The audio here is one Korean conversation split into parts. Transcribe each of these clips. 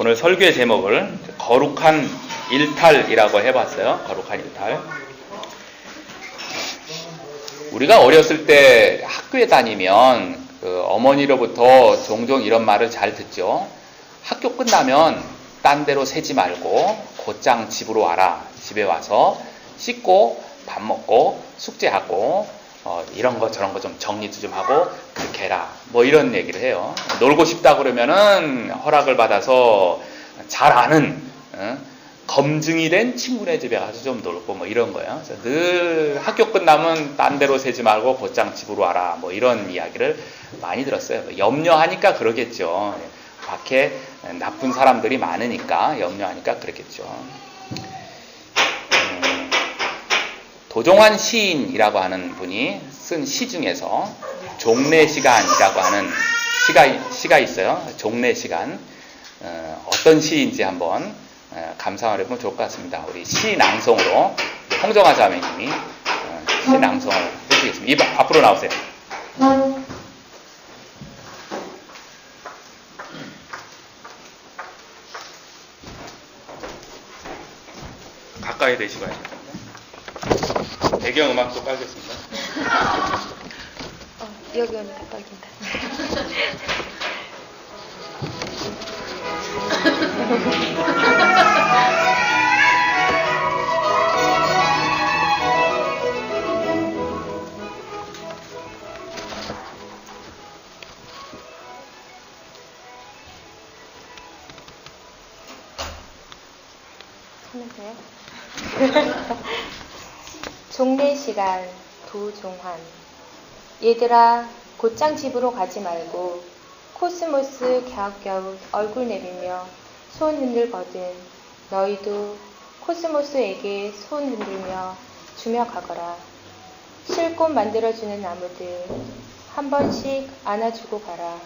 오늘 설교의 제목을 거룩한 일탈이라고 해봤어요. 거룩한 일탈. 우리가 어렸을 때 학교에 다니면 어머니로부터 종종 이런 말을 잘 듣죠. 학교 끝나면 딴 데로 새지 말고 곧장 집으로 와라. 집에 와서 씻고 밥 먹고 숙제하고 이런 거 저런 거 좀 정리도 좀 하고 그렇게 해라. 뭐 이런 얘기를 해요. 놀고 싶다 그러면은 허락을 받아서 잘 아는 검증이 된 친구네 집에 가서 좀 놀고 뭐 이런 거예요. 그래서 늘 학교 끝나면 딴 데로 새지 말고 곧장 집으로 와라. 뭐 이런 이야기를 많이 들었어요. 염려하니까 그러겠죠. 밖에 나쁜 사람들이 많으니까 염려하니까 그랬겠죠. 도종환 시인이라고 하는 분이 쓴 시 중에서 종례시간이라고 하는 시가 있어요. 종례시간. 어떤 시인지 한번 감상을 해보면 좋을 것 같습니다. 우리 시 낭송으로 홍정아 자매님이 시 낭송을 해주겠습니다. 앞으로 나오세요. 가까이 대시고 하실 겁니다. 배경음악도 깔겠습니다. 여기 오니까 떨린다. 하면서요? 종례시간 도종환. 얘들아 곧장 집으로 가지 말고 코스모스 갸웃갸웃 얼굴 내밀며 손 흔들거든 너희도 코스모스에게 손 흔들며 주며 가거라. 실꽃 만들어주는 나무들 한 번씩 안아주고 가라.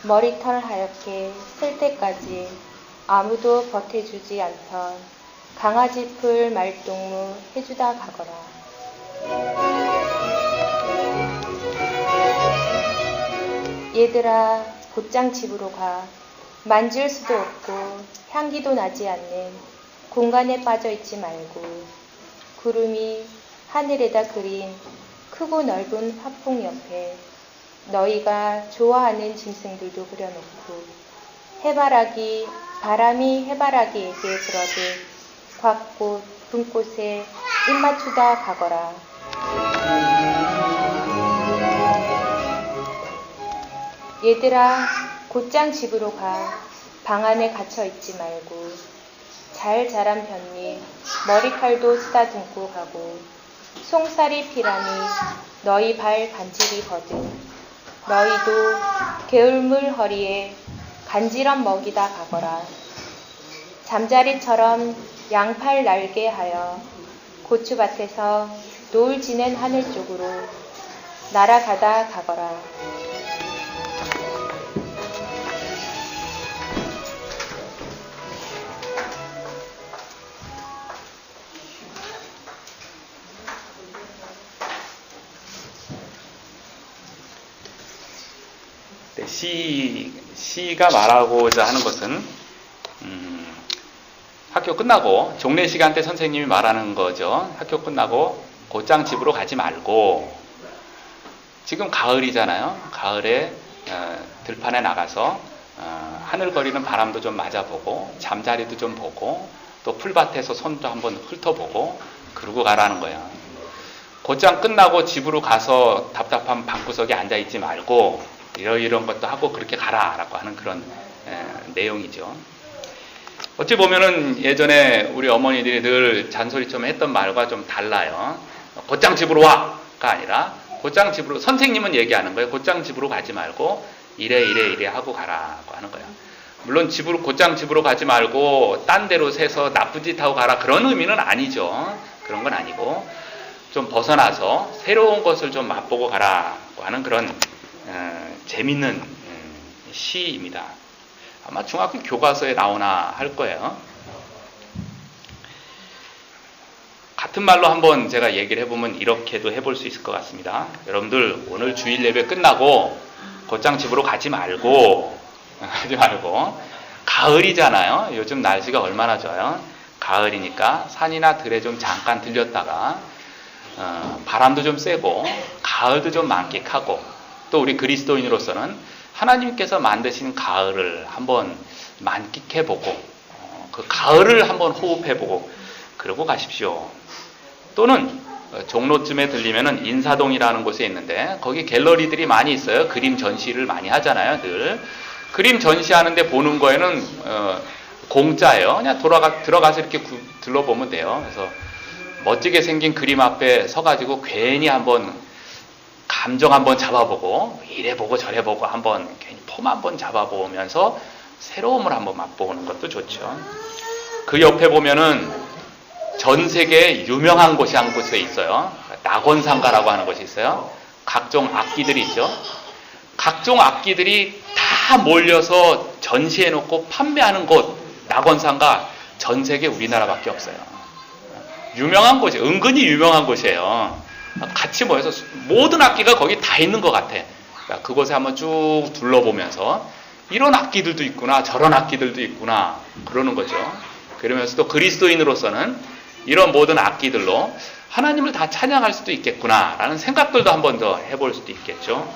머리털 하얗게 쓸 때까지 아무도 버텨주지 않던 강아지 풀 말동무 해주다 가거라. 얘들아 곧장 집으로 가. 만질 수도 없고 향기도 나지 않는 공간에 빠져 있지 말고 구름이 하늘에다 그린 크고 넓은 화풍 옆에 너희가 좋아하는 짐승들도 그려놓고 바람이 해바라기에게 불어듯 곽꽃, 분꽃에 입맞추다 가거라. 얘들아 곧장 집으로 가. 방 안에 갇혀 있지 말고 잘 자란 편잎 머리칼도 쓰다듬고 가고 송사리 피라미 너희 발 간질이거든 너희도 개울물 허리에 간지럼 먹이다 가거라. 잠자리처럼 양팔 날개 하여 고추밭에서 노을 지는 하늘 쪽으로 날아가다 가거라. 시가 말하고자 하는 것은 학교 끝나고 종례시간 때 선생님이 말하는 거죠. 학교 끝나고 곧장 집으로 가지 말고 지금 가을이잖아요. 가을에 들판에 나가서 하늘거리는 바람도 좀 맞아보고 잠자리도 좀 보고 또 풀밭에서 손도 한번 훑어보고 그러고 가라는 거예요. 곧장 끝나고 집으로 가서 답답한 방구석에 앉아있지 말고 이런 것도 하고 그렇게 가라라고 하는 그런 내용이죠. 어찌 보면은 예전에 우리 어머니들이 늘 잔소리처럼 했던 말과 좀 달라요. 곧장 집으로 와가 아니라 곧장 집으로 선생님은 얘기하는 거예요. 곧장 집으로 가지 말고 이래 하고 가라고 하는 거예요. 물론 곧장 집으로 가지 말고 딴 데로 새서 나쁜 짓 하고 가라 그런 의미는 아니죠. 그런 건 아니고 좀 벗어나서 새로운 것을 좀 맛보고 가라고 하는 그런 재밌는 시입니다. 아마 중학교 교과서에 나오나 할 거예요. 같은 말로 한번 제가 얘기를 해보면 이렇게도 해볼 수 있을 것 같습니다. 여러분들 오늘 주일 예배 끝나고 곧장 집으로 가지 말고 가을이잖아요. 요즘 날씨가 얼마나 좋아요. 가을이니까 산이나 들에 좀 잠깐 들렸다가 바람도 좀 세고 가을도 좀 만끽하고, 또 우리 그리스도인으로서는 하나님께서 만드신 가을을 한번 만끽해보고 그 가을을 한번 호흡해보고 그러고 가십시오. 또는 종로쯤에 들리면은 인사동이라는 곳에 있는데 거기 갤러리들이 많이 있어요. 그림 전시를 많이 하잖아요. 늘 그림 전시하는데 보는 거에는 공짜예요. 그냥 들어가서 이렇게 둘러보면 돼요. 그래서 멋지게 생긴 그림 앞에 서가지고 괜히 한번 감정 한번 잡아보고, 이래 보고 저래 보고 한번 괜히 폼 한번 잡아보면서 새로움을 한번 맛보는 것도 좋죠. 그 옆에 보면은 전 세계에 유명한 곳이 한 곳에 있어요. 낙원상가라고 하는 곳이 있어요. 각종 악기들이 있죠. 각종 악기들이 다 몰려서 전시해놓고 판매하는 곳, 낙원상가, 전 세계 우리나라밖에 없어요. 유명한 곳이, 은근히 유명한 곳이에요. 같이 모여서 모든 악기가 거기 다 있는 것 같아. 그곳에 한번 쭉 둘러보면서 이런 악기들도 있구나, 저런 악기들도 있구나, 그러는 거죠. 그러면서 또 그리스도인으로서는 이런 모든 악기들로 하나님을 다 찬양할 수도 있겠구나 라는 생각들도 한 번 더 해볼 수도 있겠죠.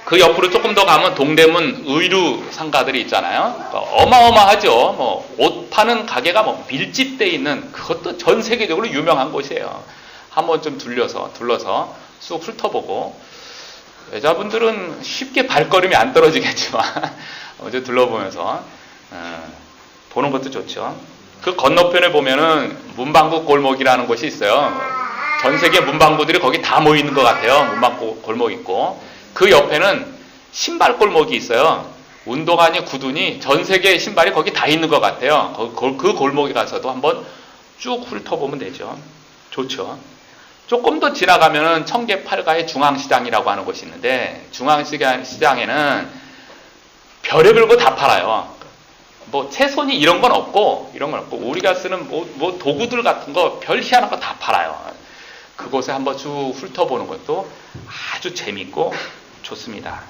그 옆으로 조금 더 가면 동대문 의류 상가들이 있잖아요. 어마어마하죠. 뭐 옷 파는 가게가 뭐 밀집되어 있는, 그것도 전 세계적으로 유명한 곳이에요. 한번 좀 둘러서 쑥 훑어보고, 여자분들은 쉽게 발걸음이 안 떨어지겠지만 좀 둘러보면서 보는 것도 좋죠. 그 건너편에 보면은 문방구 골목이라는 곳이 있어요. 전 세계 문방구들이 거기 다 모이는 것 같아요. 문방구 골목 있고, 그 옆에는 신발 골목이 있어요. 운동화니 구두니 전 세계 신발이 거기 다 있는 것 같아요. 그 골목에 가서도 한번 쭉 훑어보면 되죠. 좋죠. 조금 더 지나가면은 청계 8가의 중앙시장이라고 하는 곳이 있는데, 중앙시장에는 별의별 거 다 팔아요. 뭐 채소니 이런 건 없고 우리가 쓰는 뭐 도구들 같은 거 별 희한한 거 다 팔아요. 그곳에 한번 쭉 훑어보는 것도 아주 재밌고 좋습니다.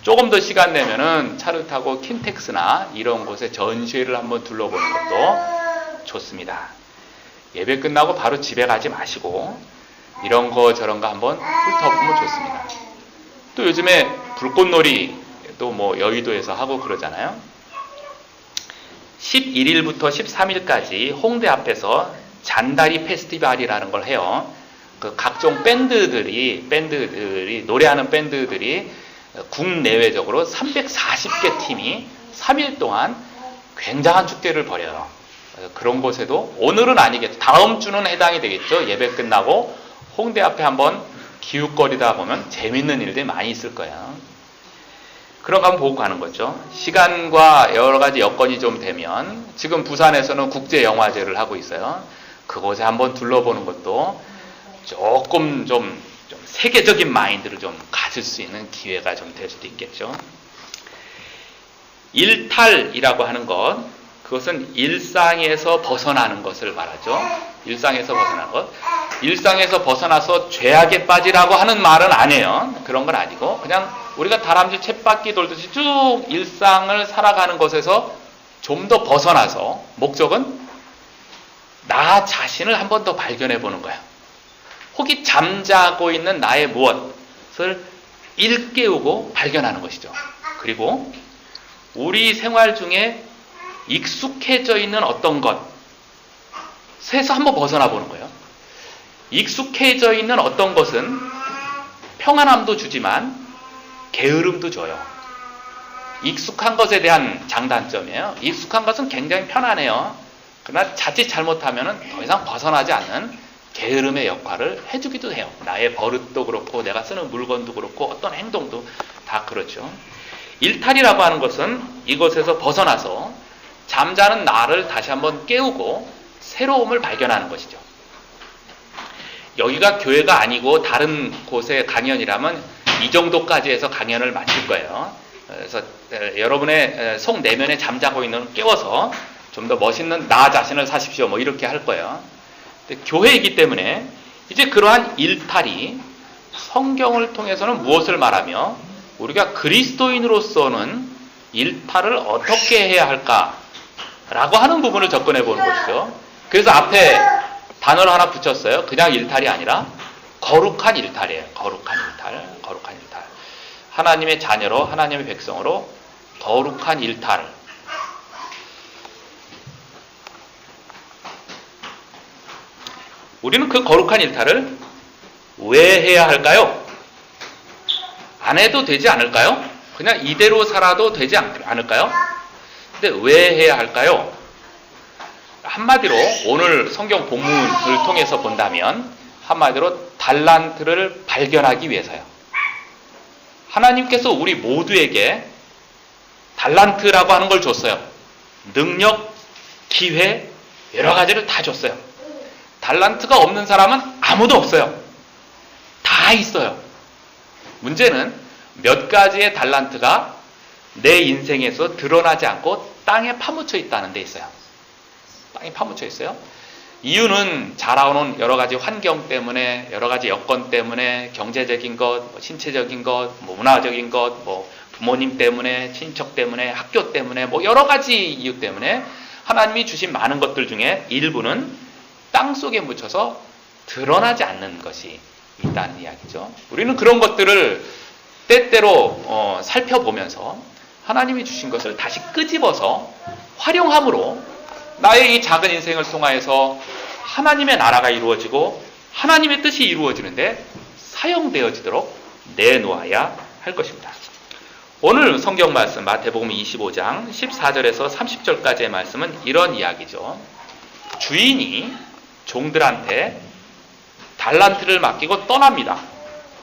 조금 더 시간 내면은 차를 타고 킨텍스나 이런 곳에 전시회를 한번 둘러보는 것도 좋습니다. 예배 끝나고 바로 집에 가지 마시고 이런 거 저런 거 한번 훑어보면 좋습니다. 또 요즘에 불꽃놀이 또 뭐 여의도에서 하고 그러잖아요. 11일부터 13일까지 홍대 앞에서 잔다리 페스티벌이라는 걸 해요. 그 각종 밴드들이 노래하는 밴드들이 국내외적으로 340개 팀이 3일 동안 굉장한 축제를 벌여요. 그런 곳에도 오늘은 아니겠죠. 다음 주는 해당이 되겠죠. 예배 끝나고 홍대 앞에 한번 기웃거리다 보면 재밌는 일들이 많이 있을 거예요. 그런 거 한번 보고 가는 거죠. 시간과 여러 가지 여건이 좀 되면, 지금 부산에서는 국제영화제를 하고 있어요. 그곳에 한번 둘러보는 것도 조금 좀 세계적인 마인드를 좀 가질 수 있는 기회가 좀 될 수도 있겠죠. 일탈이라고 하는 것, 그것은 일상에서 벗어나는 것을 말하죠. 일상에서 벗어나는 것. 일상에서 벗어나서 죄악에 빠지라고 하는 말은 아니에요. 그런 건 아니고 그냥 우리가 다람쥐 쳇바퀴 돌듯이 쭉 일상을 살아가는 것에서 좀 더 벗어나서, 목적은 나 자신을 한 번 더 발견해 보는 거예요. 혹이 잠자고 있는 나의 무엇을 일깨우고 발견하는 것이죠. 그리고 우리 생활 중에 익숙해져 있는 어떤 것에서 한번 벗어나 보는 거예요. 익숙해져 있는 어떤 것은 평안함도 주지만 게으름도 줘요. 익숙한 것에 대한 장단점이에요. 익숙한 것은 굉장히 편안해요. 그러나 자칫 잘못하면 더 이상 벗어나지 않는 게으름의 역할을 해주기도 해요. 나의 버릇도 그렇고 내가 쓰는 물건도 그렇고 어떤 행동도 다 그렇죠. 일탈이라고 하는 것은 이것에서 벗어나서 잠자는 나를 다시 한번 깨우고 새로움을 발견하는 것이죠. 여기가 교회가 아니고 다른 곳의 강연이라면 이 정도까지 해서 강연을 마칠 거예요. 그래서 여러분의 속 내면에 잠자고 있는 걸 깨워서 좀 더 멋있는 나 자신을 사십시오. 뭐 이렇게 할 거예요. 근데 교회이기 때문에 이제 그러한 일탈이 성경을 통해서는 무엇을 말하며 우리가 그리스도인으로서는 일탈을 어떻게 해야 할까라고 하는 부분을 접근해 보는 것이죠. 그래서 앞에 단어를 하나 붙였어요. 그냥 일탈이 아니라 거룩한 일탈이에요. 거룩한 일탈, 거룩한 일탈. 하나님의 자녀로, 하나님의 백성으로 거룩한 일탈. 우리는 그 거룩한 일탈을 왜 해야 할까요? 안 해도 되지 않을까요? 그냥 이대로 살아도 되지 않을까요? 근데 왜 해야 할까요? 한마디로 오늘 성경 본문을 통해서 본다면 한마디로 달란트를 발견하기 위해서요. 하나님께서 우리 모두에게 달란트라고 하는 걸 줬어요. 능력, 기회, 여러 가지를 다 줬어요. 달란트가 없는 사람은 아무도 없어요. 다 있어요. 문제는 몇 가지의 달란트가 내 인생에서 드러나지 않고 땅에 파묻혀 있다는 데 있어요. 땅에 파묻혀 있어요. 이유는 자라오는 여러 가지 환경 때문에, 여러 가지 여건 때문에, 경제적인 것, 신체적인 것, 문화적인 것, 부모님 때문에, 친척 때문에, 학교 때문에, 여러 가지 이유 때문에 하나님이 주신 많은 것들 중에 일부는 땅 속에 묻혀서 드러나지 않는 것이 있다는 이야기죠. 우리는 그런 것들을 때때로 살펴보면서 하나님이 주신 것을 다시 끄집어서 활용함으로 나의 이 작은 인생을 통하여서 하나님의 나라가 이루어지고 하나님의 뜻이 이루어지는데 사용되어지도록 내놓아야 할 것입니다. 오늘 성경 말씀 마태복음 25장 14절에서 30절까지의 말씀은 이런 이야기죠. 주인이 종들한테 달란트를 맡기고 떠납니다.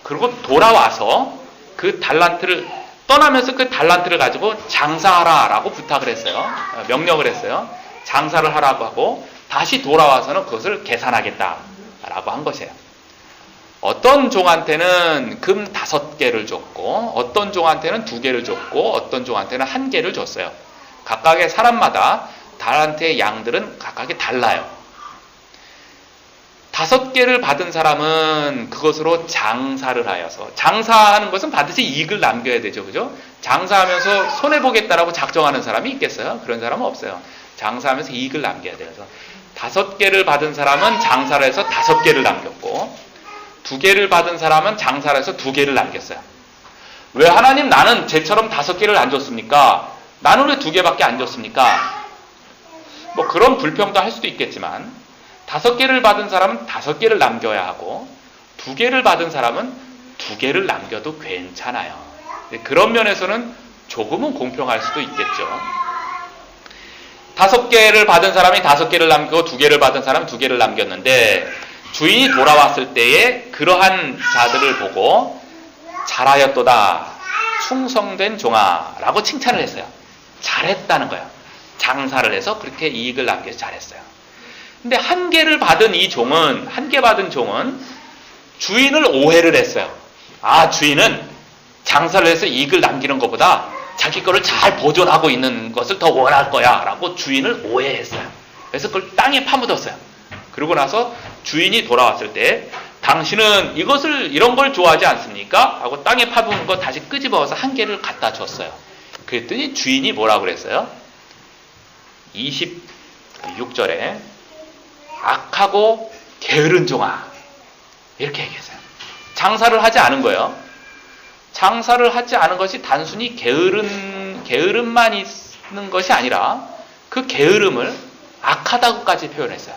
그리고 돌아와서 그 달란트를 떠나면서 그 달란트를 가지고 장사하라라고 부탁을 했어요. 명령을 했어요. 장사를 하라고 하고 다시 돌아와서는 그것을 계산하겠다라고 한 것이에요. 어떤 종한테는 금 5개를 줬고 어떤 종한테는 2개를 줬고 어떤 종한테는 1개를 줬어요. 각각의 사람마다 달란트의 양들은 각각이 달라요. 5개를 받은 사람은 그것으로 장사를 하여서, 장사하는 것은 반드시 이익을 남겨야 되죠. 그죠? 장사하면서 손해보겠다라고 작정하는 사람이 있겠어요? 그런 사람은 없어요. 장사하면서 이익을 남겨야 돼요. 그래서 5개를 받은 사람은 장사를 해서 5개를 남겼고 2개를 받은 사람은 장사를 해서 2개를 남겼어요. 왜 하나님 나는 쟤처럼 5개를 안 줬습니까? 나는 왜 2개밖에 안 줬습니까? 그런 불평도 할 수도 있겠지만 5개를 받은 사람은 5개를 남겨야 하고 2개를 받은 사람은 2개를 남겨도 괜찮아요. 그런 면에서는 조금은 공평할 수도 있겠죠. 5개를 받은 사람이 5개를 남기고 2개를 받은 사람은 2개를 남겼는데 주인이 돌아왔을 때에 그러한 자들을 보고 잘하였도다 충성된 종아 라고 칭찬을 했어요. 잘했다는 거예요. 장사를 해서 그렇게 이익을 남겨서 잘했어요. 근데 1개를 받은 이 종은, 1개 받은 종은 주인을 오해를 했어요. 주인은 장사를 해서 이익을 남기는 것보다 자기 거를 잘 보존하고 있는 것을 더 원할 거야 라고 주인을 오해했어요. 그래서 그걸 땅에 파묻었어요. 그러고 나서 주인이 돌아왔을 때 당신은 이런 걸 좋아하지 않습니까? 하고 땅에 파묻은 거 다시 끄집어서 1개를 갖다 줬어요. 그랬더니 주인이 뭐라고 그랬어요? 26절에 악하고 게으른 종아 이렇게 얘기했어요. 장사를 하지 않은 거예요. 장사를 하지 않은 것이 단순히 게으름만 있는 것이 아니라 그 게으름을 악하다고까지 표현했어요.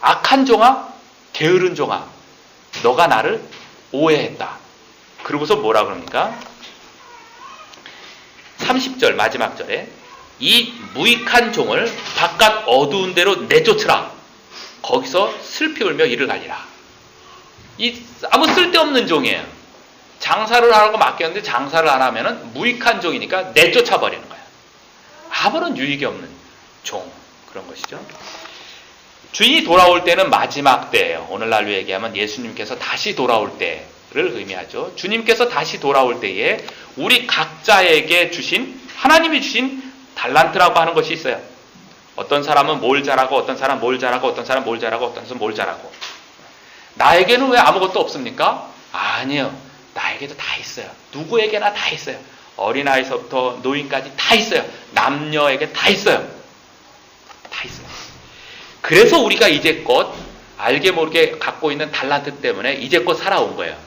악한 종아, 게으른 종아, 너가 나를 오해했다. 그러고서 뭐라 그럽니까? 30절 마지막 절에 이 무익한 종을 바깥 어두운 데로 내쫓으라. 거기서 슬피 울며 이를 갈리라. 아무 쓸데없는 종이에요. 장사를 하라고 맡겼는데 장사를 안 하면은 무익한 종이니까 내쫓아 버리는 거예요. 아무런 유익이 없는 종, 그런 것이죠. 주인이 돌아올 때는 마지막 때예요. 오늘날로 얘기하면 예수님께서 다시 돌아올 때를 의미하죠. 주님께서 다시 돌아올 때에 우리 각자에게 주신, 하나님이 주신 달란트라고 하는 것이 있어요. 어떤 사람은 뭘 잘하고 어떤 사람은 뭘 잘하고 어떤 사람은 뭘 잘하고 어떤 사람은 뭘 잘하고. 나에게는 왜 아무것도 없습니까? 아니요. 나에게도 다 있어요. 누구에게나 다 있어요. 어린아이서부터 노인까지 다 있어요. 남녀에게 다 있어요. 다 있어요. 그래서 우리가 이제껏 알게 모르게 갖고 있는 달란트 때문에 이제껏 살아온 거예요.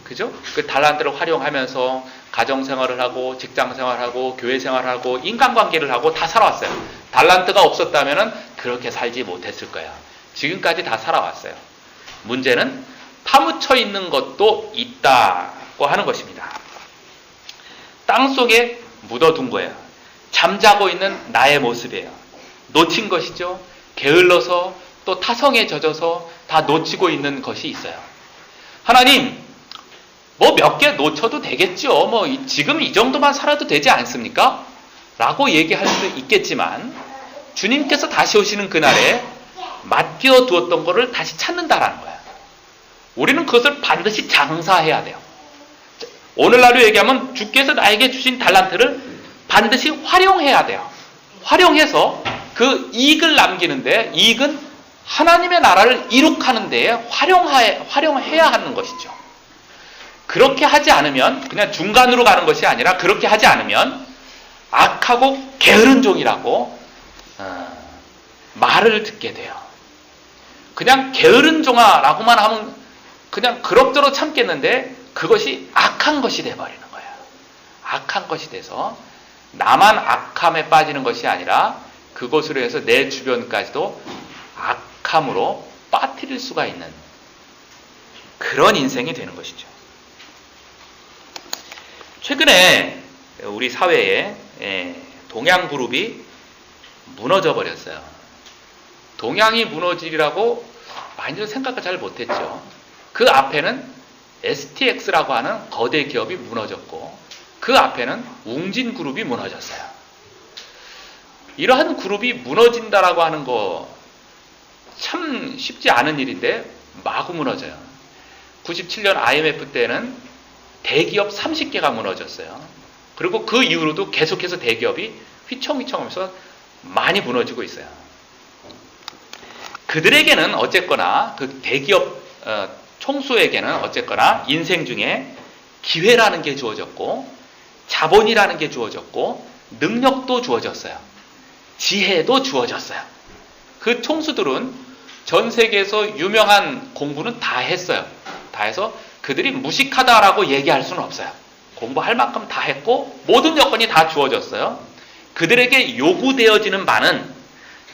그죠? 그 달란트를 활용하면서 가정생활을 하고 직장생활하고 교회생활하고 인간관계를 하고 다 살아왔어요. 달란트가 없었다면 그렇게 살지 못했을 거예요. 지금까지 다 살아왔어요. 문제는 파묻혀 있는 것도 있다고 하는 것입니다. 땅속에 묻어둔 거예요. 잠자고 있는 나의 모습이에요. 놓친 것이죠. 게을러서 또 타성에 젖어서 다 놓치고 있는 것이 있어요. 하나님, 뭐 몇 개 놓쳐도 되겠죠. 뭐 지금 이 정도만 살아도 되지 않습니까? 라고 얘기할 수 있겠지만 주님께서 다시 오시는 그날에 맡겨 두었던 것을 다시 찾는다라는 거예요. 우리는 그것을 반드시 장사해야 돼요. 오늘날로 얘기하면 주께서 나에게 주신 달란트를 반드시 활용해야 돼요. 활용해서 그 이익을 남기는데, 이익은 하나님의 나라를 이룩하는 데에 활용해야 하는 것이죠. 그렇게 하지 않으면, 그냥 중간으로 가는 것이 아니라 그렇게 하지 않으면 악하고 게으른 종이라고 말을 듣게 돼요. 그냥 게으른 종아라고만 하면 그냥 그럭저럭 참겠는데 그것이 악한 것이 돼버리는 거예요. 악한 것이 돼서 나만 악함에 빠지는 것이 아니라 그것으로 해서 내 주변까지도 악함으로 빠뜨릴 수가 있는 그런 인생이 되는 것이죠. 최근에 우리 사회에 동양그룹이 무너져 버렸어요. 동양이 무너지리라고 많이들 생각을 잘 못했죠. 그 앞에는 STX라고 하는 거대 기업이 무너졌고 그 앞에는 웅진그룹이 무너졌어요. 이러한 그룹이 무너진다라고 하는 거 참 쉽지 않은 일인데 마구 무너져요. 97년 IMF 때는 대기업 30개가 무너졌어요. 그리고 그 이후로도 계속해서 대기업이 휘청휘청하면서 많이 무너지고 있어요. 그들에게는 어쨌거나 그 대기업 총수에게는 어쨌거나 인생 중에 기회라는 게 주어졌고 자본이라는 게 주어졌고 능력도 주어졌어요. 지혜도 주어졌어요. 그 총수들은 전 세계에서 유명한 공부는 다 했어요. 다 해서 그들이 무식하다라고 얘기할 수는 없어요. 공부할 만큼 다 했고 모든 여건이 다 주어졌어요. 그들에게 요구되어지는 바는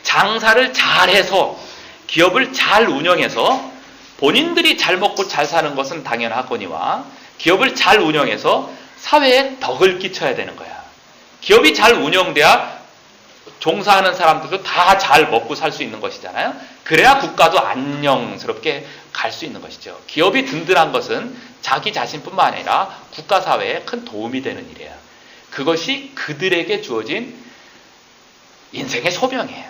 장사를 잘해서 기업을 잘 운영해서 본인들이 잘 먹고 잘 사는 것은 당연하거니와 기업을 잘 운영해서 사회에 덕을 끼쳐야 되는 거야. 기업이 잘 운영돼야 종사하는 사람들도 다 잘 먹고 살 수 있는 것이잖아요. 그래야 국가도 안녕스럽게 갈 수 있는 것이죠. 기업이 든든한 것은 자기 자신뿐만 아니라 국가 사회에 큰 도움이 되는 일이에요. 그것이 그들에게 주어진 인생의 소명이에요.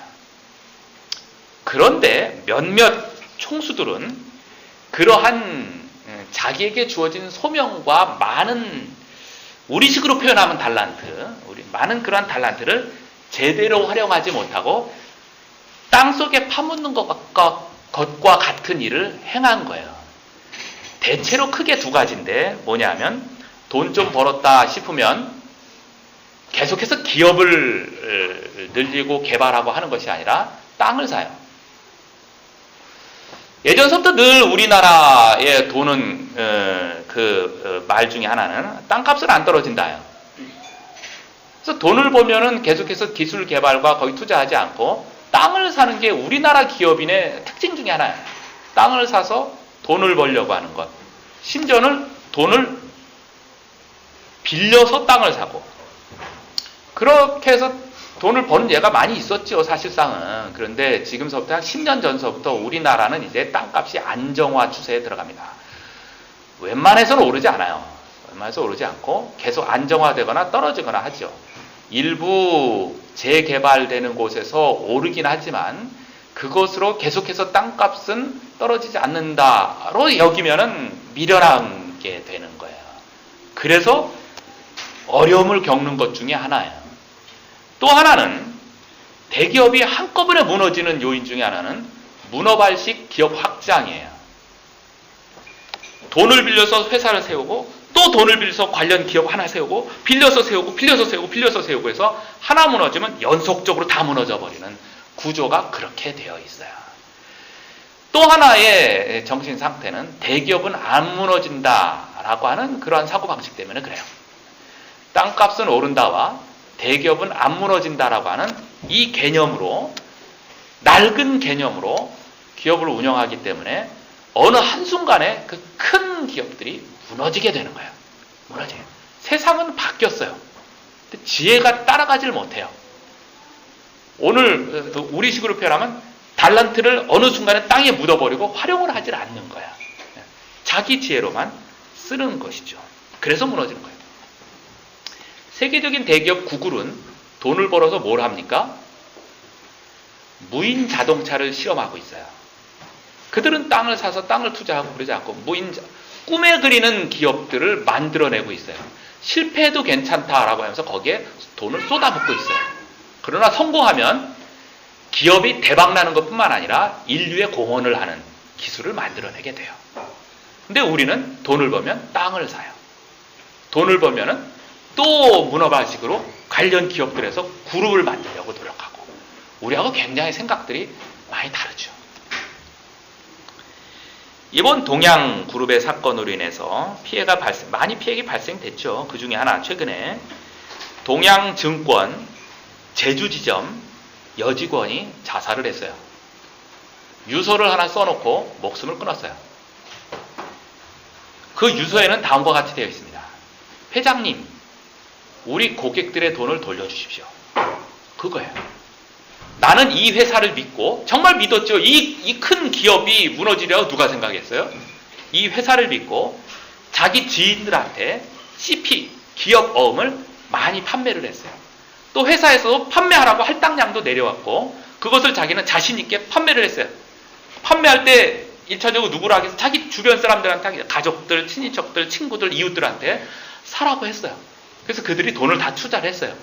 그런데 몇몇 총수들은 그러한 자기에게 주어진 소명과 많은 우리식으로 표현하면 달란트, 많은 그러한 달란트를 제대로 활용하지 못하고 땅속에 파묻는 것과 같은 일을 행한 거예요. 대체로 크게 두 가지인데 뭐냐면 돈 좀 벌었다 싶으면 계속해서 기업을 늘리고 개발하고 하는 것이 아니라 땅을 사요. 예전부터 늘 우리나라의 돈은 말 중에 하나는 땅값은 안 떨어진다요. 그래서 돈을 보면은 계속해서 기술 개발과 거의 투자하지 않고 땅을 사는 게 우리나라 기업인의 특징 중에 하나예요. 땅을 사서 돈을 벌려고 하는 것. 심지어는 돈을 빌려서 땅을 사고. 그렇게 해서 돈을 버는 예가 많이 있었죠, 사실상은. 그런데 지금서부터 한 10년 전서부터 우리나라는 이제 땅값이 안정화 추세에 들어갑니다. 웬만해서는 오르지 않아요. 웬만해서 오르지 않고 계속 안정화되거나 떨어지거나 하죠. 일부 재개발되는 곳에서 오르긴 하지만 그것으로 계속해서 땅값은 떨어지지 않는다로 여기면은 미련한 게 되는 거예요. 그래서 어려움을 겪는 것 중에 하나예요. 또 하나는 대기업이 한꺼번에 무너지는 요인 중에 하나는 문어발식 기업 확장이에요. 돈을 빌려서 회사를 세우고 또 또 돈을 빌려서 관련 기업 하나 세우고 빌려서 세우고 빌려서 세우고 빌려서 세우고 해서 하나 무너지면 연속적으로 다 무너져 버리는 구조가 그렇게 되어 있어요. 또 하나의 정신 상태는 대기업은 안 무너진다라고 하는 그러한 사고방식 때문에 그래요. 땅값은 오른다와 대기업은 안 무너진다라고 하는 이 개념으로, 낡은 개념으로 기업을 운영하기 때문에 어느 한순간에 그 큰 기업들이 무너지게 되는 거예요. 무너져요. 세상은 바뀌었어요. 근데 지혜가 따라가질 못해요. 오늘 우리식으로 표현하면 달란트를 어느 순간에 땅에 묻어버리고 활용을 하질 않는 거야. 자기 지혜로만 쓰는 것이죠. 그래서 무너지는 거예요. 세계적인 대기업 구글은 돈을 벌어서 뭘 합니까? 무인 자동차를 실험하고 있어요. 그들은 땅을 사서 땅을 투자하고 그러지 않고 꿈에 그리는 기업들을 만들어내고 있어요. 실패해도 괜찮다라고 하면서 거기에 돈을 쏟아붓고 있어요. 그러나 성공하면 기업이 대박나는 것뿐만 아니라 인류의 공헌을 하는 기술을 만들어내게 돼요. 근데 우리는 돈을 벌면 땅을 사요. 돈을 벌면은 또 문어발식으로 관련 기업들에서 그룹을 만들려고 노력하고, 우리하고 굉장히 생각들이 많이 다르죠. 이번 동양 그룹의 사건으로 인해서 많이 피해가 발생됐죠. 그 중에 하나, 최근에 동양증권 제주지점 여직원이 자살을 했어요. 유서를 하나 써놓고 목숨을 끊었어요. 그 유서에는 다음과 같이 되어 있습니다. 회장님, 우리 고객들의 돈을 돌려주십시오. 그거예요. 나는 이 회사를 믿고, 정말 믿었죠. 이 큰 기업이 무너지려고 누가 생각했어요? 이 회사를 믿고 자기 지인들한테 CP, 기업 어음을 많이 판매를 했어요. 또 회사에서 판매하라고 할당량도 내려왔고, 그것을 자기는 자신있게 판매를 했어요. 판매할 때 1차적으로 누구라 하겠어요? 자기 주변 사람들한테, 가족들, 친인척들, 친구들, 이웃들한테 사라고 했어요. 그래서 그들이 돈을 다 투자를 했어요.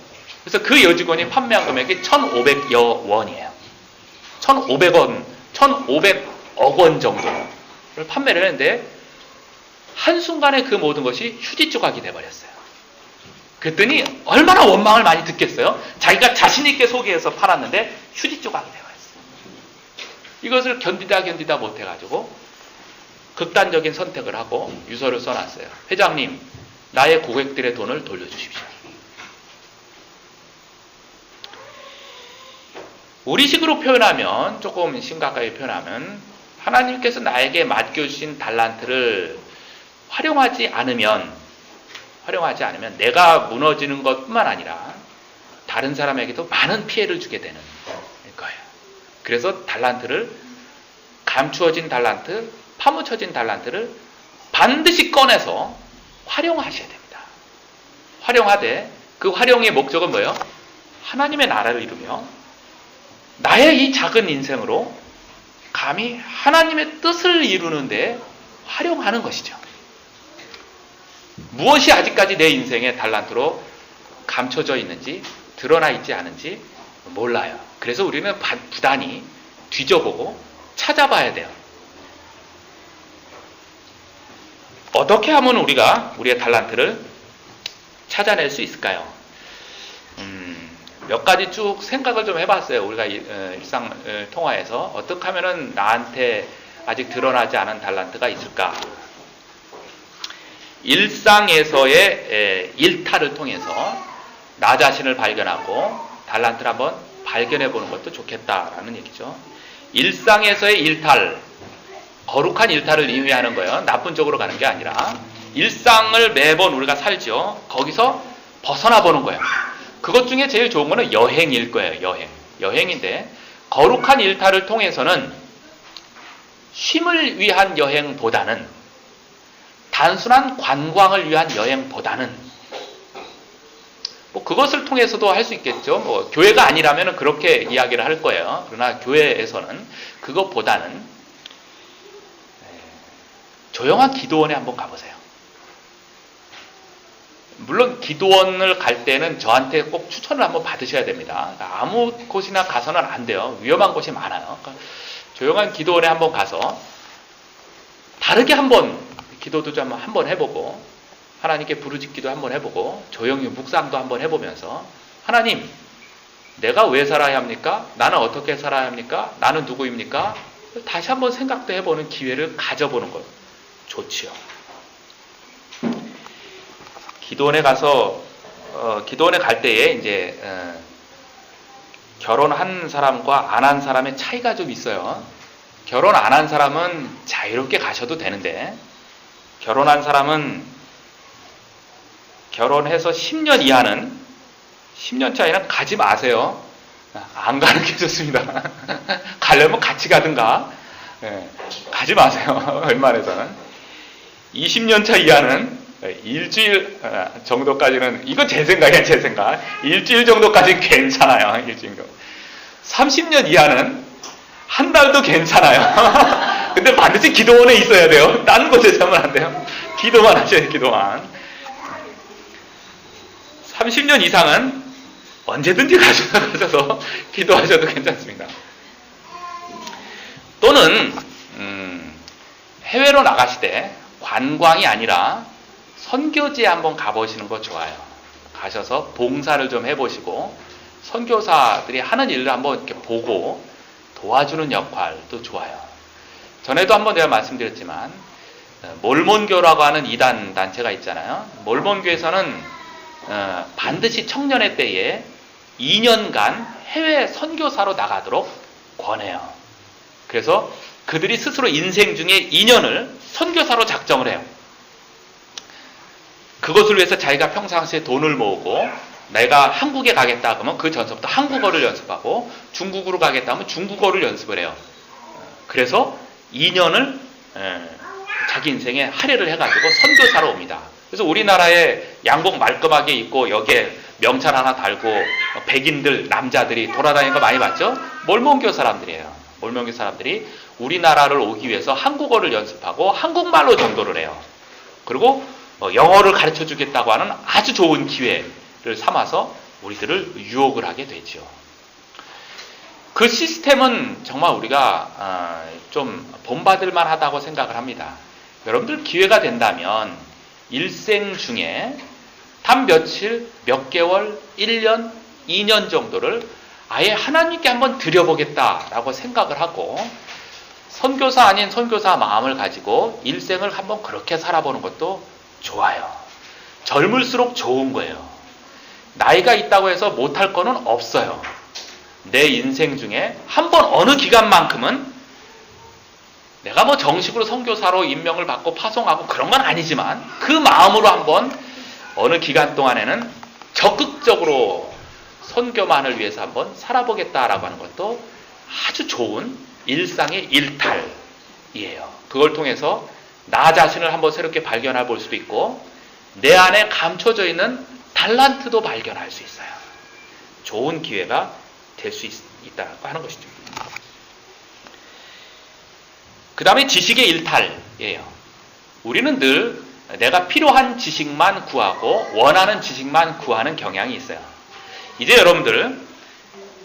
그래서 그 여직원이 판매한 금액이 1,500여 원이에요. 1,500억 원 정도를 판매를 했는데, 한순간에 그 모든 것이 휴지 조각이 돼버렸어요. 그랬더니 얼마나 원망을 많이 듣겠어요? 자기가 자신있게 소개해서 팔았는데 휴지 조각이 돼버렸어요. 이것을 견디다 못해가지고 극단적인 선택을 하고 유서를 써놨어요. 회장님, 나의 고객들의 돈을 돌려주십시오. 우리식으로 표현하면, 조금 심각하게 표현하면, 하나님께서 나에게 맡겨주신 달란트를 활용하지 않으면 내가 무너지는 것뿐만 아니라 다른 사람에게도 많은 피해를 주게 되는 거예요. 그래서 달란트를, 감추어진 달란트, 파묻혀진 달란트를 반드시 꺼내서 활용하셔야 됩니다. 활용하되, 그 활용의 목적은 뭐예요? 하나님의 나라를 이루며 나의 이 작은 인생으로 감히 하나님의 뜻을 이루는데 활용하는 것이죠. 무엇이 아직까지 내 인생의 달란트로 감춰져 있는지, 드러나 있지 않은지 몰라요. 그래서 우리는 부단히 뒤져보고 찾아봐야 돼요. 어떻게 하면 우리가 우리의 달란트를 찾아낼 수 있을까요? 몇 가지 쭉 생각을 좀 해봤어요. 우리가 일상 통화에서 어떻게 하면은 나한테 아직 드러나지 않은 달란트가 있을까? 일상에서의 일탈을 통해서 나 자신을 발견하고 달란트를 한번 발견해 보는 것도 좋겠다라는 얘기죠. 일상에서의 일탈, 거룩한 일탈을 의미하는 거예요. 나쁜 쪽으로 가는 게 아니라 일상을 매번 우리가 살죠. 거기서 벗어나 보는 거예요. 그것 중에 제일 좋은 거는 여행일 거예요. 여행인데, 거룩한 일탈을 통해서는 쉼을 위한 여행보다는, 단순한 관광을 위한 여행보다는, 그것을 통해서도 할 수 있겠죠. 교회가 아니라면 그렇게 이야기를 할 거예요. 그러나 교회에서는 그것보다는 조용한 기도원에 한번 가보세요. 물론 기도원을 갈 때는 저한테 꼭 추천을 한번 받으셔야 됩니다. 아무 곳이나 가서는 안 돼요. 위험한 곳이 많아요. 그러니까 조용한 기도원에 한번 가서 다르게 한번 기도도 좀 한번 해보고, 하나님께 부르짖기도 한번 해보고 조용히 묵상도 한번 해보면서 하나님, 내가 왜 살아야 합니까? 나는 어떻게 살아야 합니까? 나는 누구입니까? 다시 한번 생각도 해보는 기회를 가져보는 것 좋지요. 기도원에 가서 기도원에 갈 때에 이제 결혼한 사람과 안 한 사람의 차이가 좀 있어요. 결혼 안 한 사람은 자유롭게 가셔도 되는데 결혼한 사람은 결혼해서 10년 이하는 10년 차이는 가지 마세요. 안 가는 게 좋습니다. 가려면 같이 가든가. 가지 마세요. 웬만해서는. 20년 차 이하는 일주일 정도까지는, 이건 제 생각이야, 제 생각. 일주일 정도까지는 괜찮아요. 일주일 정도. 30년 이하는 한 달도 괜찮아요. 근데 반드시 기도원에 있어야 돼요. 다른 곳에 자면 안 돼요. 기도만 하셔야 돼요, 기도만. 30년 이상은 언제든지 가셔서 기도하셔도 괜찮습니다. 또는 해외로 나가실 때 관광이 아니라 선교지에 한번 가보시는 거 좋아요. 가셔서 봉사를 좀 해보시고 선교사들이 하는 일을 한번 이렇게 보고 도와주는 역할도 좋아요. 전에도 한번 내가 말씀드렸지만 몰몬교라고 하는 이단 단체가 있잖아요. 몰몬교에서는 반드시 청년의 때에 2년간 해외 선교사로 나가도록 권해요. 그래서 그들이 스스로 인생 중에 2년을 선교사로 작정을 해요. 그것을 위해서 자기가 평상시에 돈을 모으고 내가 한국에 가겠다 그러면 그 전서부터 한국어를 연습하고 중국으로 가겠다 하면 중국어를 연습을 해요. 그래서 2년을 자기 인생에 할애를 해가지고 선교사로 옵니다. 그래서 우리나라에 양복 말끔하게 입고 여기에 명찰 하나 달고 백인들 남자들이 돌아다니는 거 많이 봤죠? 몰몬교 사람들이에요. 몰몬교 사람들이 우리나라를 오기 위해서 한국어를 연습하고 한국말로 전도를 해요. 그리고 영어를 가르쳐 주겠다고 하는 아주 좋은 기회를 삼아서 우리들을 유혹을 하게 되죠. 그 시스템은 정말 우리가 좀 본받을 만하다고 생각을 합니다. 여러분들 기회가 된다면 일생 중에 단 며칠, 몇 개월, 1년, 2년 정도를 아예 하나님께 한번 드려보겠다라고 생각을 하고 선교사 아닌 선교사 마음을 가지고 일생을 한번 그렇게 살아보는 것도 좋아요. 젊을수록 좋은 거예요. 나이가 있다고 해서 못할 거는 없어요. 내 인생 중에 한번 어느 기간만큼은 내가 뭐 정식으로 선교사로 임명을 받고 파송하고 그런 건 아니지만 그 마음으로 한번 어느 기간 동안에는 적극적으로 선교만을 위해서 한번 살아보겠다라고 하는 것도 아주 좋은 일상의 일탈이에요. 그걸 통해서 나 자신을 한번 새롭게 발견해 볼 수도 있고 내 안에 감춰져 있는 달란트도 발견할 수 있어요. 좋은 기회가 될 수 있다고 하는 것이죠. 그 다음에 지식의 일탈이에요. 우리는 늘 내가 필요한 지식만 구하고 원하는 지식만 구하는 경향이 있어요. 이제 여러분들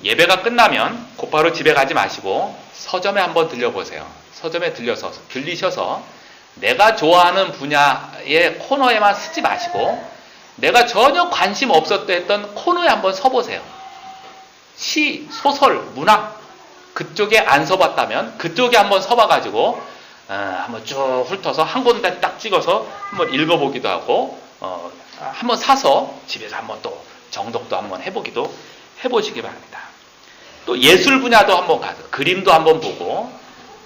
예배가 끝나면 곧바로 집에 가지 마시고 서점에 한번 들려보세요. 서점에 들리셔서 내가 좋아하는 분야의 코너에만 쓰지 마시고 내가 전혀 관심 없었던 했던 코너에 한번 서보세요. 시, 소설, 문학 그쪽에 안 서봤다면 그쪽에 한번 서봐가지고 한번 쭉 훑어서 한 군데 딱 찍어서 한번 읽어보기도 하고 한번 사서 집에서 한번 또 정독도 한번 해보시기 바랍니다. 또 예술 분야도 한번 가서 그림도 한번 보고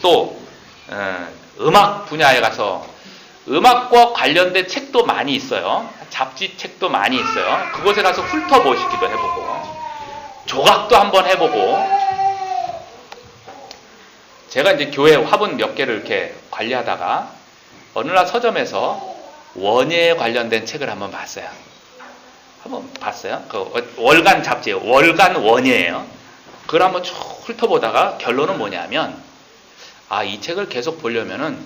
또 음악 분야에 가서 음악과 관련된 책도 많이 있어요. 잡지 책도 많이 있어요. 그곳에 가서 훑어보시기도 해보고 조각도 한번 해보고 제가 이제 교회 화분 몇 개를 이렇게 관리하다가 어느 날 서점에서 원예에 관련된 책을 한번 봤어요. 한번 봤어요. 그 월간 잡지예요. 월간 원예예요. 그걸 한번 쭉 훑어보다가 결론은 뭐냐면 이 책을 계속 보려면은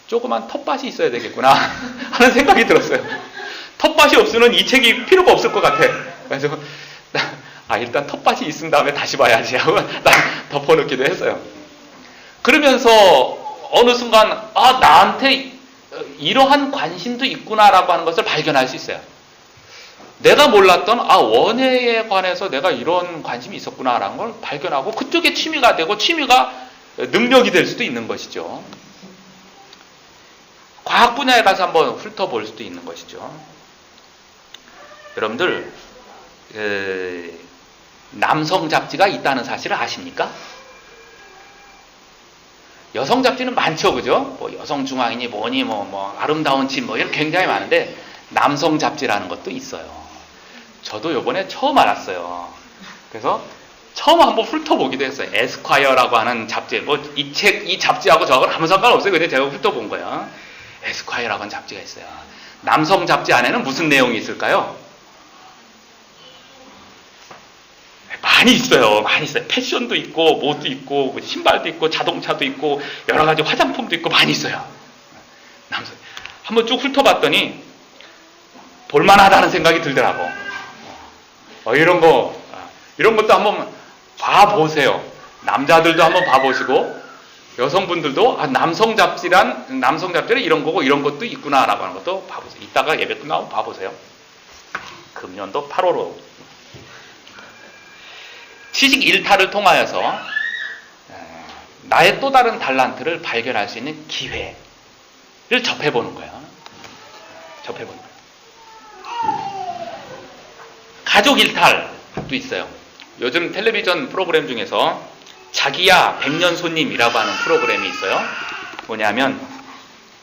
조그만 텃밭이 있어야 되겠구나 하는 생각이 들었어요. 텃밭이 없으면 이 책이 필요가 없을 것 같아. 그래서 일단 텃밭이 있은 다음에 다시 봐야지 하고 덮어놓기도 했어요. 그러면서 어느 순간 나한테 이러한 관심도 있구나라고 하는 것을 발견할 수 있어요. 내가 몰랐던 원예에 관해서 내가 이런 관심이 있었구나라는 걸 발견하고 그쪽에 취미가 되고 취미가 능력이 될 수도 있는 것이죠. 과학 분야에 가서 한번 훑어볼 수도 있는 것이죠. 여러분들 남성 잡지가 있다는 사실을 아십니까? 여성 잡지는 많죠, 그죠? 뭐 여성중앙이니 뭐니 뭐 아름다운 집 뭐 이런 굉장히 많은데 남성 잡지라는 것도 있어요. 저도 요번에 처음 알았어요. 그래서 처음 한번 훑어보기도 했어요. 에스콰이어라고 하는 잡지. 뭐 이 잡지하고 저하고는 아무 상관없어요. 근데 제가 훑어본 거예요. 에스콰이어라고 하는 잡지가 있어요. 남성 잡지 안에는 무슨 내용이 있을까요? 많이 있어요. 많이 있어요. 패션도 있고, 뭐도 있고, 신발도 있고, 자동차도 있고, 여러 가지 화장품도 있고, 많이 있어요. 남성. 한번 쭉 훑어봤더니, 볼만하다는 생각이 들더라고. 이런 것도 한번 봐보세요. 남자들도 한번 봐보시고, 여성분들도 남성 잡지는 이런 거고, 이런 것도 있구나라고 하는 것도 봐보세요. 이따가 예배 끝나면 봐보세요. 금년도 8월로. 지식 일탈을 통하여서 나의 또 다른 달란트를 발견할 수 있는 기회를 접해보는 거예요. 접해보는 거예요. 가족 일탈도 있어요. 요즘 텔레비전 프로그램 중에서 자기야 백년 손님이라고 하는 프로그램이 있어요. 뭐냐면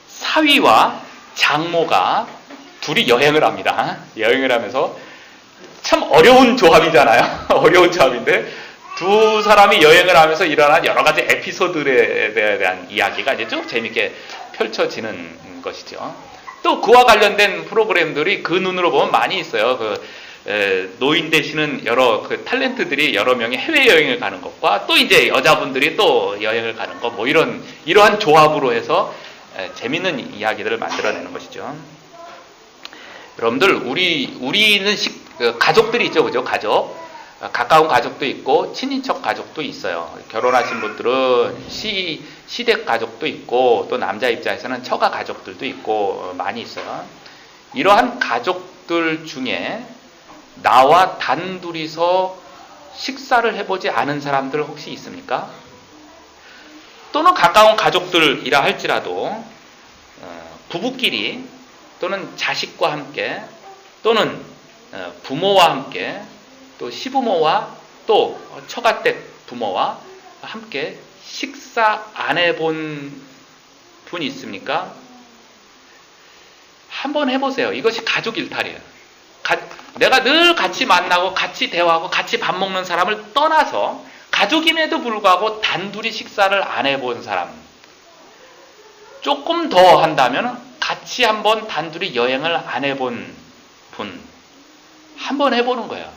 사위와 장모가 둘이 여행을 합니다. 여행을 하면서 참 어려운 조합이잖아요. 어려운 조합인데 두 사람이 여행을 하면서 일어난 여러 가지 에피소드에 대한 이야기가 이제 쭉 재밌게 펼쳐지는 것이죠. 또 그와 관련된 프로그램들이 그 눈으로 보면 많이 있어요. 노인 되시는 여러 탤런트들이 여러 명이 해외 여행을 가는 것과 또 이제 여자분들이 또 여행을 가는 것, 뭐 이러한 조합으로 해서 재밌는 이야기들을 만들어내는 것이죠. 여러분들 우리는 가족들이 있죠, 그죠? 가까운 가족도 있고 친인척 가족도 있어요. 결혼하신 분들은 시댁 가족도 있고 또 남자 입장에서는 처가 가족들도 있고 많이 있어요. 이러한 가족들 중에 나와 단둘이서 식사를 해보지 않은 사람들 혹시 있습니까? 또는 가까운 가족들이라 할지라도 부부끼리 또는 자식과 함께 또는 부모와 함께 또 시부모와 또 처가댁 부모와 함께 식사 안 해본 분 있습니까? 한번 해보세요. 이것이 가족 일탈이에요. 내가 늘 같이 만나고 같이 대화하고 같이 밥 먹는 사람을 떠나서 가족임에도 불구하고 단둘이 식사를 안 해본 사람, 조금 더 한다면 같이 한번 단둘이 여행을 안 해본 분 한번 해보는 거예요.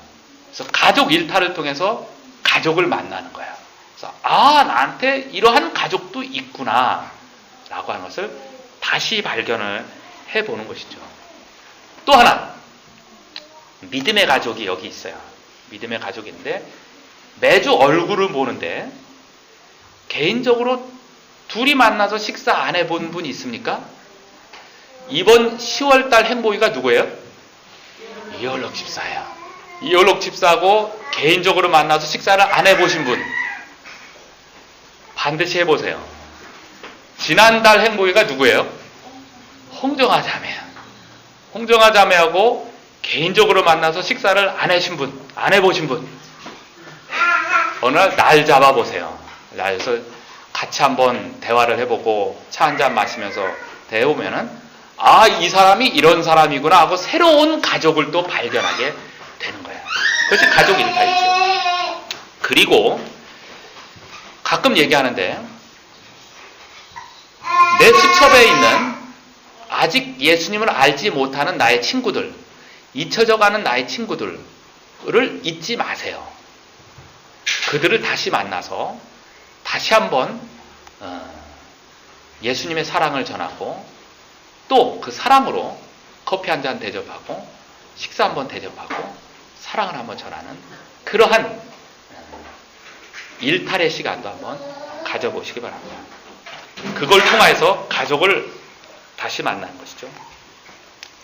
그래서 가족 일탈을 통해서 가족을 만나는 거예요. 그래서 나한테 이러한 가족도 있구나 라고 하는 것을 다시 발견을 해보는 것이죠. 또 하나, 믿음의 가족이 여기 있어요. 믿음의 가족인데 매주 얼굴을 보는데 개인적으로 둘이 만나서 식사 안 해본 분 있습니까? 이번 10월달 행복이가 누구예요? 이월록 집사예요. 이월록 집사하고 개인적으로 만나서 식사를 안 해보신 분 반드시 해보세요. 지난달 행복이가 누구예요? 홍정아 자매예요. 홍정아 자매하고 개인적으로 만나서 식사를 안 해보신 분 어느 날 잡아보세요. 그래서 같이 한번 대화를 해보고 차 한잔 마시면서 대해보면은 이 사람이 이런 사람이구나 하고 새로운 가족을 또 발견하게 되는 거예요. 그것이 가족 일탈이죠. 그리고 가끔 얘기하는데 내 수첩에 있는 아직 예수님을 알지 못하는 나의 친구들, 잊혀져가는 나의 친구들을 잊지 마세요. 그들을 다시 만나서 다시 한번 예수님의 사랑을 전하고 또 그 사랑으로 커피 한 잔 대접하고 식사 한번 대접하고 사랑을 한번 전하는 그러한 일탈의 시간도 한번 가져보시기 바랍니다. 그걸 통해서 가족을 다시 만나는 것이죠.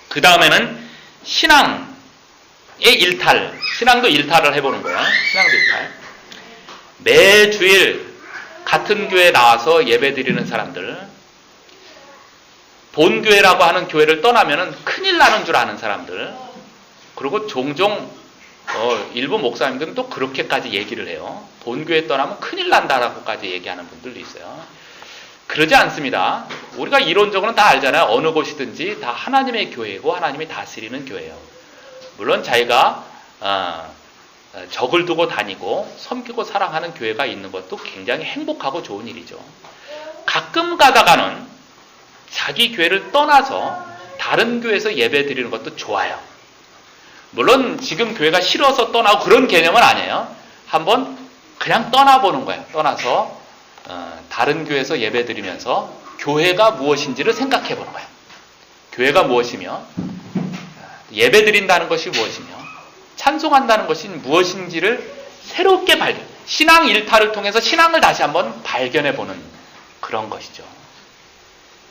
그 다음에는 신앙의 일탈, 신앙도 일탈을 해보는 거야. 신앙도 일탈. 매주일 같은 교회에 나와서 예배 드리는 사람들, 본교회라고 하는 교회를 떠나면은 큰일 나는 줄 아는 사람들, 그리고 종종 일부 목사님들은 또 그렇게까지 얘기를 해요. 본교회 떠나면 큰일 난다라고까지 얘기하는 분들도 있어요. 그러지 않습니다. 우리가 이론적으로는 다 알잖아요. 어느 곳이든지 다 하나님의 교회고 하나님이 다스리는 교회예요. 물론 자기가 적을 두고 다니고 섬기고 사랑하는 교회가 있는 것도 굉장히 행복하고 좋은 일이죠. 가끔 가다가는 자기 교회를 떠나서 다른 교회에서 예배 드리는 것도 좋아요. 물론 지금 교회가 싫어서 떠나고 그런 개념은 아니에요. 한번 그냥 떠나보는 거예요. 떠나서 다른 교회에서 예배 드리면서 교회가 무엇인지를 생각해 보는 거예요. 교회가 무엇이며 예배 드린다는 것이 무엇이며 찬송한다는 것이 무엇인지를 새롭게 발견, 신앙 일탈을 통해서 신앙을 다시 한번 발견해 보는 그런 것이죠.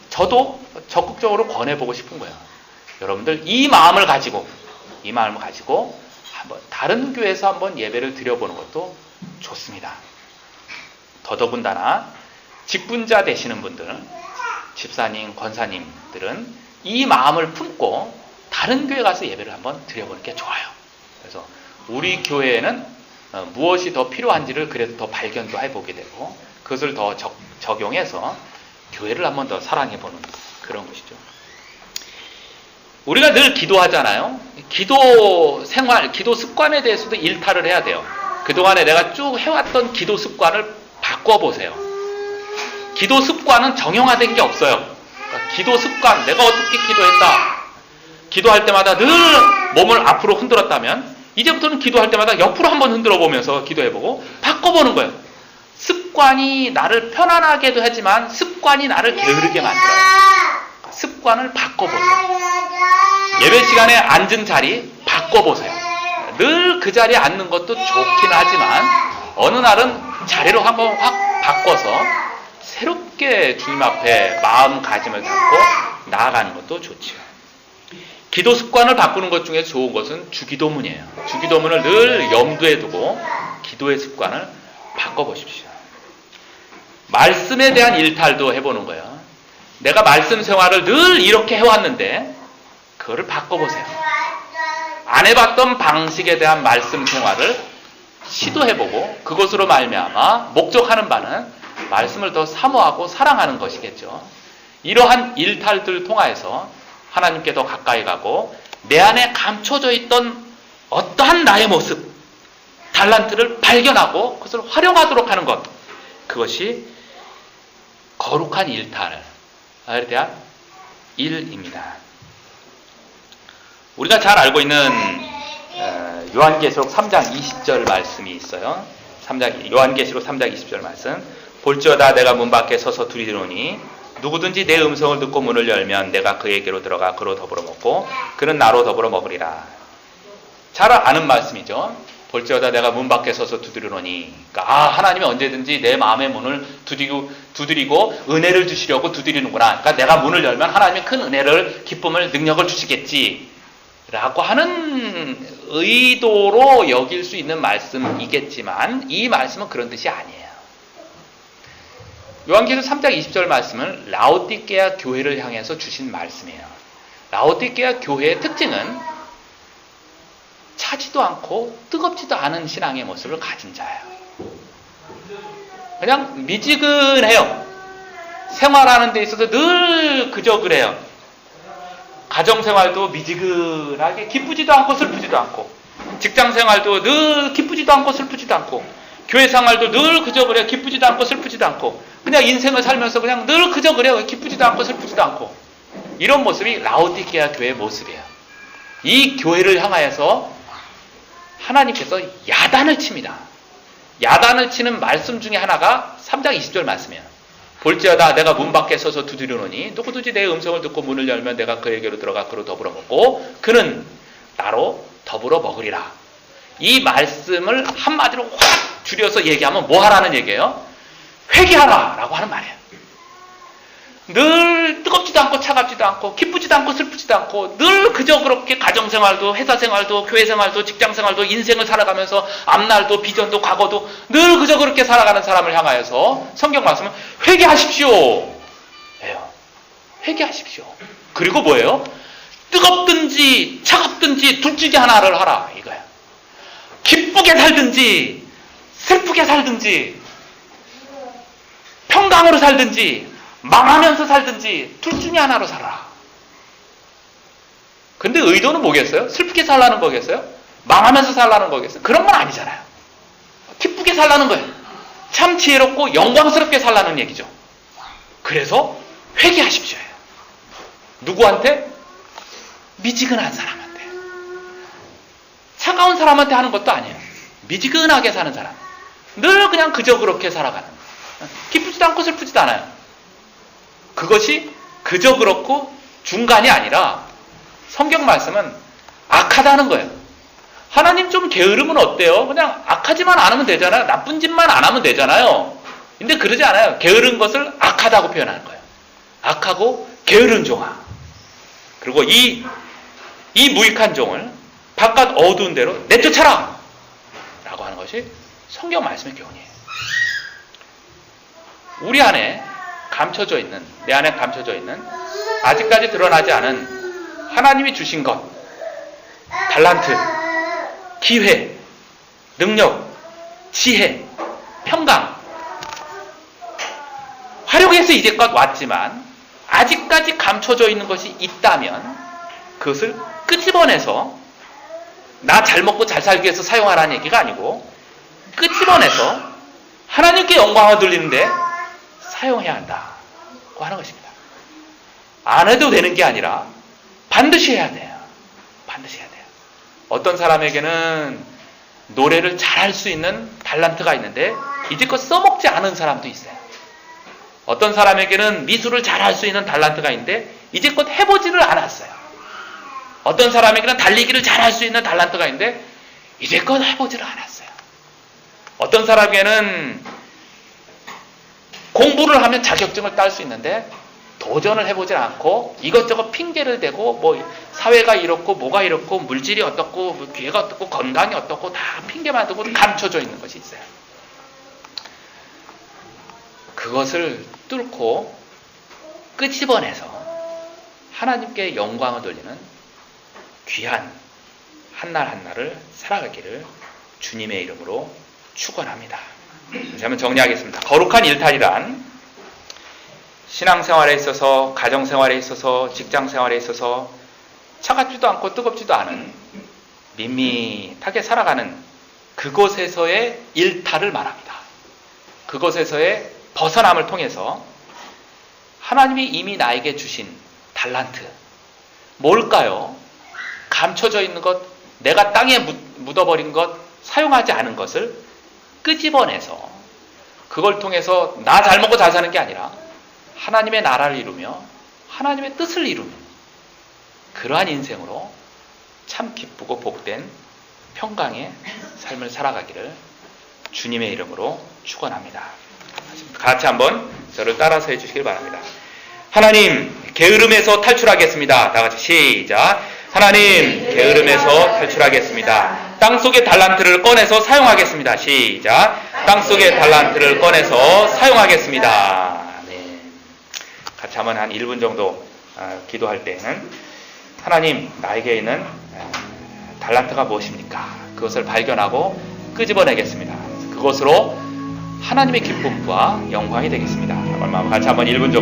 저도 적극적으로 권해보고 싶은 거예요. 여러분들 이 마음을 가지고 한번 다른 교회에서 한번 예배를 드려보는 것도 좋습니다. 더더군다나 직분자 되시는 분들, 집사님, 권사님들은 이 마음을 품고 다른 교회 가서 예배를 한번 드려보는 게 좋아요. 그래서 우리 교회에는 무엇이 더 필요한지를 그래도 더 발견도 해보게 되고 그것을 더 적용해서 교회를 한번 더 사랑해보는 그런 것이죠. 우리가 늘 기도하잖아요. 기도 생활, 기도 습관에 대해서도 일탈을 해야 돼요. 그동안에 내가 쭉 해왔던 기도 습관을 바꿔보세요. 기도 습관은 정형화된 게 없어요. 그러니까 기도 습관, 내가 어떻게 기도했다. 기도할 때마다 늘 몸을 앞으로 흔들었다면 이제부터는 기도할 때마다 옆으로 한번 흔들어 보면서 기도해보고 바꿔보는 거예요. 습관이 나를 편안하게도 하지만 습관이 나를 게으르게 만들어요. 습관을 바꿔보세요. 예배 시간에 앉은 자리 바꿔보세요. 늘 그 자리에 앉는 것도 좋긴 하지만 어느 날은 자리로 한번 확 바꿔서 새롭게 주님 앞에 마음가짐을 갖고 나아가는 것도 좋지요. 기도 습관을 바꾸는 것 중에 좋은 것은 주기도문이에요. 주기도문을 늘 염두에 두고 기도의 습관을 바꿔보십시오. 말씀에 대한 일탈도 해보는 거예요. 내가 말씀 생활을 늘 이렇게 해왔는데 그거를 바꿔보세요. 안 해봤던 방식에 대한 말씀 생활을 시도해보고 그것으로 말미암아 목적하는 바는 말씀을 더 사모하고 사랑하는 것이겠죠. 이러한 일탈들을 통하여서 하나님께 더 가까이 가고 내 안에 감춰져 있던 어떠한 나의 모습, 달란트를 발견하고 그것을 활용하도록 하는 것, 그것이 거룩한 일탈에 대한 일입니다. 우리가 잘 알고 있는 요한계시록 3장 20절 말씀이 있어요. 요한계시록 3장 20절 말씀. 볼지어다 내가 문 밖에 서서 두드리노니 누구든지 내 음성을 듣고 문을 열면 내가 그에게로 들어가 그로 더불어 먹고 그는 나로 더불어 먹으리라. 잘 아는 말씀이죠. 볼지어다 내가 문 밖에 서서 두드리노니, 그러니까 하나님이 언제든지 내 마음의 문을 두드리고 은혜를 주시려고 두드리는구나. 그러니까 내가 문을 열면 하나님이 큰 은혜를, 기쁨을, 능력을 주시겠지 라고 하는 의도로 여길 수 있는 말씀이겠지만 이 말씀은 그런 뜻이 아니에요. 요한계시록 3장 20절 말씀은 라오디게아 교회를 향해서 주신 말씀이에요. 라오디게아 교회의 특징은 차지도 않고 뜨겁지도 않은 신앙의 모습을 가진 자예요. 그냥 미지근해요. 생활하는 데 있어서 늘 그저 그래요. 가정생활도 미지근하게 기쁘지도 않고 슬프지도 않고, 직장생활도 늘 기쁘지도 않고 슬프지도 않고, 교회생활도 늘 그저 그래요. 기쁘지도 않고 슬프지도 않고, 그냥 인생을 살면서 그냥 늘 그저 그래요. 기쁘지도 않고 슬프지도 않고. 이런 모습이 라오디게아 교회의 모습이에요. 이 교회를 향하여서 하나님께서 야단을 칩니다. 야단을 치는 말씀 중에 하나가 3장 20절 말씀이에요. 볼지어다 내가 문 밖에 서서 두드리노니 누구든지 내 음성을 듣고 문을 열면 내가 그에게로 들어가 그로 더불어 먹고 그는 나로 더불어 먹으리라. 이 말씀을 한마디로 확 줄여서 얘기하면 뭐 하라는 얘기예요? 회개하라 라고 하는 말이에요. 늘 뜨겁지도 않고 차갑지도 않고 기쁘지도 않고 슬프지도 않고 늘 그저 그렇게 가정생활도 회사생활도 교회생활도 직장생활도 인생을 살아가면서 앞날도 비전도 과거도 늘 그저 그렇게 살아가는 사람을 향하여서 성경 말씀은 회개하십시오. 예요. 회개하십시오. 그리고 뭐예요? 뜨겁든지 차갑든지 둘 중에 하나를 하라 이거야. 기쁘게 살든지 슬프게 살든지 평강으로 살든지 망하면서 살든지 둘 중에 하나로 살아라. 근데 의도는 뭐겠어요? 슬프게 살라는 거겠어요? 망하면서 살라는 거겠어요? 그런 건 아니잖아요. 기쁘게 살라는 거예요. 참 지혜롭고 영광스럽게 살라는 얘기죠. 그래서 회개하십시오. 누구한테? 미지근한 사람한테. 차가운 사람한테 하는 것도 아니에요. 미지근하게 사는 사람. 늘 그냥 그저 그렇게 살아가는 거예요. 기쁘지도 않고 슬프지도 않아요. 그것이 그저 그렇고 중간이 아니라 성경 말씀은 악하다는 거예요. 하나님 좀 게으름은 어때요? 그냥 악하지만 않으면 되잖아요. 나쁜 짓만 안 하면 되잖아요. 근데 그러지 않아요. 게으른 것을 악하다고 표현하는 거예요. 악하고 게으른 종아. 그리고 이 무익한 종을 바깥 어두운 데로 내쫓아라! 라고 하는 것이 성경 말씀의 교훈이에요. 우리 안에 감춰져 있는, 내 안에 감춰져 있는 아직까지 드러나지 않은 하나님이 주신 것, 달란트, 기회, 능력, 지혜, 평강, 활용해서 이제껏 왔지만 아직까지 감춰져 있는 것이 있다면 그것을 끄집어내서 나 잘 먹고 잘 살기 위해서 사용하라는 얘기가 아니고 끄집어내서 하나님께 영광을 돌리는데 사용해야 한다고 하는 것입니다. 안 해도 되는 게 아니라 반드시 해야 돼요. 반드시 해야 돼요. 어떤 사람에게는 노래를 잘할 수 있는 달란트가 있는데 이제껏 써먹지 않은 사람도 있어요. 어떤 사람에게는 미술을 잘할 수 있는 달란트가 있는데 이제껏 해보지를 않았어요. 어떤 사람에게는 달리기를 잘할 수 있는 달란트가 있는데 이제껏 해보지를 않았어요. 어떤 사람에게는 공부를 하면 자격증을 딸 수 있는데 도전을 해보질 않고 이것저것 핑계를 대고 뭐 사회가 이렇고 뭐가 이렇고 물질이 어떻고 뭐 기회가 어떻고 건강이 어떻고 다 핑계만 대고 감춰져 있는 것이 있어요. 그것을 뚫고 끄집어내서 하나님께 영광을 돌리는 귀한 한날 한날을 살아가기를 주님의 이름으로 축원합니다. 다시 한번 정리하겠습니다. 거룩한 일탈이란 신앙생활에 있어서, 가정생활에 있어서, 직장생활에 있어서 차갑지도 않고 뜨겁지도 않은 밋밋하게 살아가는 그곳에서의 일탈을 말합니다. 그곳에서의 벗어남을 통해서 하나님이 이미 나에게 주신 달란트, 뭘까요? 감춰져 있는 것, 내가 땅에 묻어버린 것, 사용하지 않은 것을 끄집어내서 그걸 통해서 나 잘 먹고 잘 사는 게 아니라 하나님의 나라를 이루며 하나님의 뜻을 이루는 그러한 인생으로 참 기쁘고 복된 평강의 삶을 살아가기를 주님의 이름으로 축원합니다. 같이 한번 저를 따라서 해주시길 바랍니다. 하나님, 게으름에서 탈출하겠습니다. 다 같이 시작. 하나님, 게으름에서 탈출하겠습니다. 땅속의 달란트를 꺼내서 사용하겠습니다. 시작. 땅속의 달란트를 꺼내서 사용하겠습니다. 네. 같이 한번 한 1분 정도 기도할 때에는 하나님, 나에게 있는 달란트가 무엇입니까? 그것을 발견하고 끄집어내겠습니다. 그것으로 하나님의 기쁨과 영광이 되겠습니다. 같이 한번 1분 정도